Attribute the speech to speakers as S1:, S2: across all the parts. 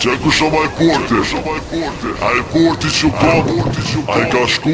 S1: Që ku shoma e porti? A e porti që kom? A e ka shku?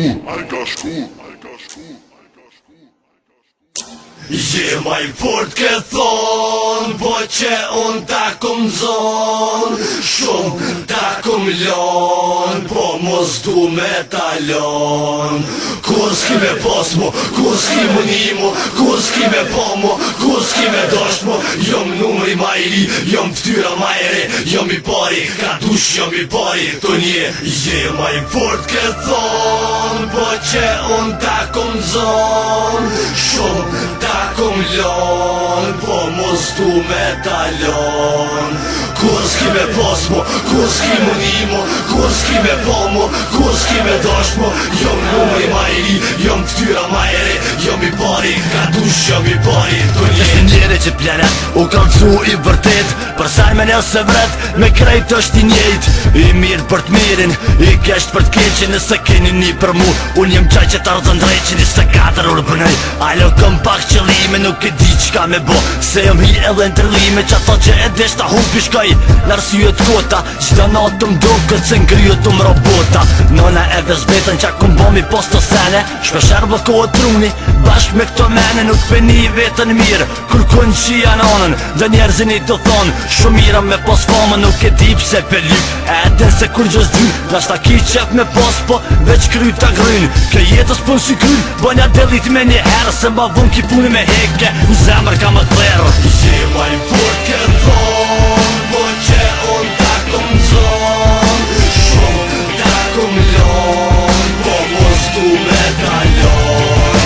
S2: Je maj fort ke thon, po që unë ta kum zon, shumë ta kum lon, po mos du me talon. Kur s'ki me pos mo, kur s'ki mu nimo, kur s'ki me po mo, kur s'ki me dosht mo, jom numri ma i ri, jom ftyra ma e re, jom i pari, ka dush jom i pari, të nje. Je maj fort ke thon, po që unë ta kum zon, shumë ta kum lon, po mos du me talon. Kur s'ki me pos mo, kur s'ki mu nimo, kur s'ki me po mo, kur s'ki me dosht mo, jom numri ma i ri, jom ftyra ma e re, jom i pari, ka dush jom i pari, të nje. Është njeri që planet u kalcu i vërtet, për sajme një se vret, me krejt është i njejt. I mirë për t'mirin, i kesht për t'keqin, nëse keni një për mu, unë jem qaj që t'ardhën dreqin, i se 4 orë për nej. Alo këm pak qëllime, nuk e di qka me bo, se jom hi edhe në tërlime, që ato që e desh ta hupi shkoj, n'arsyet kota, qda natë m'do këtë se ngryet robota. Nona edhe zbetën qa kum bomi posto sene, shpesher blokot truni, bashk me këto mene, nuk peni vetën mirë, kur kun që janë anën, dhe njerëzin i të thonë, shumë mira me pos famën, nuk e di pse pe lyp, edhe se kur gjës dy, nashta ki qep me pos, po veç kry ta gryn, ke jetës pun si gryn, bënja delit me një herë, se ma vun ki puni me heke, në zemër ka më tërë. Je maj fort ke thon, po që unë ta kum zon, shumë ta kum lon, po mos du me talon.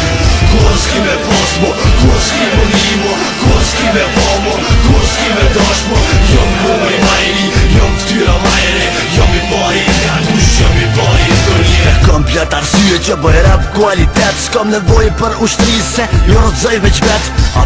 S2: Kur s'ki me pos mo, kur s'ki mu nimo, kur s'ki me po mo, kur s'ki me dosht mo, jom numri ma i ri, jom ftyra ma e re, jom i pari, ka dush jom i pari, të nje. Kom plët arsye që bëj rap kualitet, s'kom nevoj për ushtrise, jo rëdzoj veç vet, a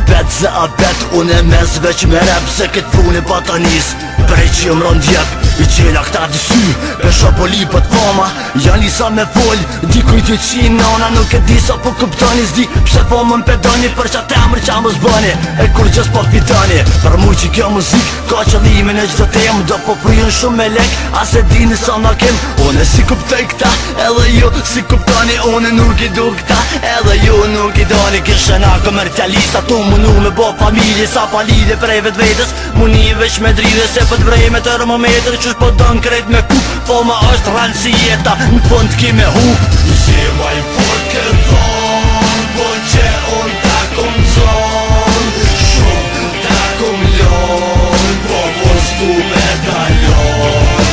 S2: bet, unë e mes veç me rap, se këtë puni pa të nis, prej që jom rond jep, i qela këta disy, pesha po lipët fama, janë lisa me fol, di kujti qi nana, nuk e di sa po kuptoni, s'di pse po më mpedoni, për qa temër qa më zbani, e kur gjës po pitani, për mu që kjo muzik, ka qëllime në gjdo tem, do po prujën shumë me lek, as e dini sa na kem, unë si kuptoj këta, edhe ju si kuptoni, unë nuk i du këta, edhe ju nuk i doni, kishe na komercialista, tu munu me bo familje, sa pa lidje prej vet vetës, muni veç me dridhe, se pët vrej me termometr, qysh po don krejt me ku, po ma është rranë si jeta, në fund ki me hu. Je maj fort ke thon, po që unë ta kum zon, shumë ta kum lon, po mos du me talon.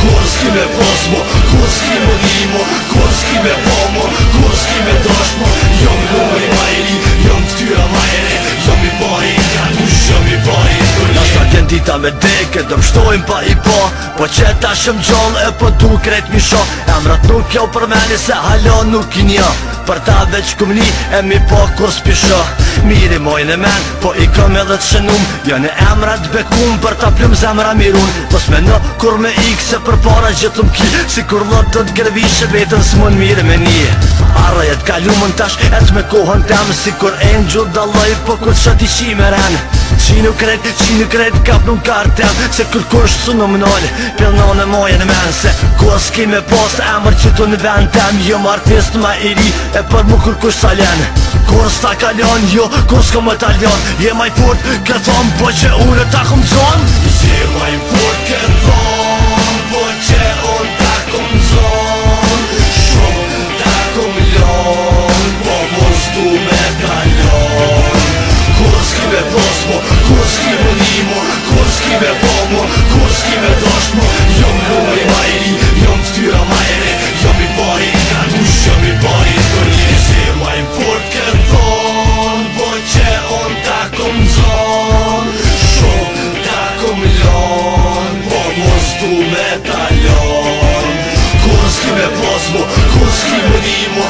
S2: Kur s'ki me pos mo, kur s'ki mu nimo, kur s'ki me po mo, kur s'ki me dosht mo, jom numri ma i ri, jom ftyra ma e re, jom i pari, ka dush jom i pari, të nje. Nashta t'jen dita me deke, dëm shtojnë pa i po që ta shëm gjall e po du krejt mi sho, emrat nuk kjo për meni se halo nuk i njo, për ta veç kumni e mi po kur s'pisho. Miri mojnë e men, po i kom edhe të shënum, jo në emrat bekum për ta plum zemra mirun, pos me në kur me ik se për para gjithëm ki, si kur dhët të t'gërvishe vetën s'mun mirë me një. Arrajet kalumën tash et me kohën tem, si kur e në gjut daloj, po kur që t'i shi me ren, qinu kret kap nuk kartem, se kur kush su në mënoll, pilnon e mojnë men, se ku s'ki me post emër që tu në vend tem, jom artist ma i ri, e për mu kur kush salen, kur s'ta kalon, jo, kur s'ko më talon, je maj fort ke thon, po që unë ta kum zon. Je maj fort ke thon, po që unë ta kum zon, shumë ta kum lon, po mos du me talon. Kur s'ki me pos mo, kur s'ki mu nimo, kur s'ki me po mo, kur s'ki me dosht mo, jom numri ma i ri, jom ftyra ma e re, jom i pari, ka dush jom i pari, të nje. Je maj fort ke thon, po që unë ta kum zon, shumë ta kum lon, po mos du me talon. Kur s'ki me pos mo, kur s'ki mu nimo,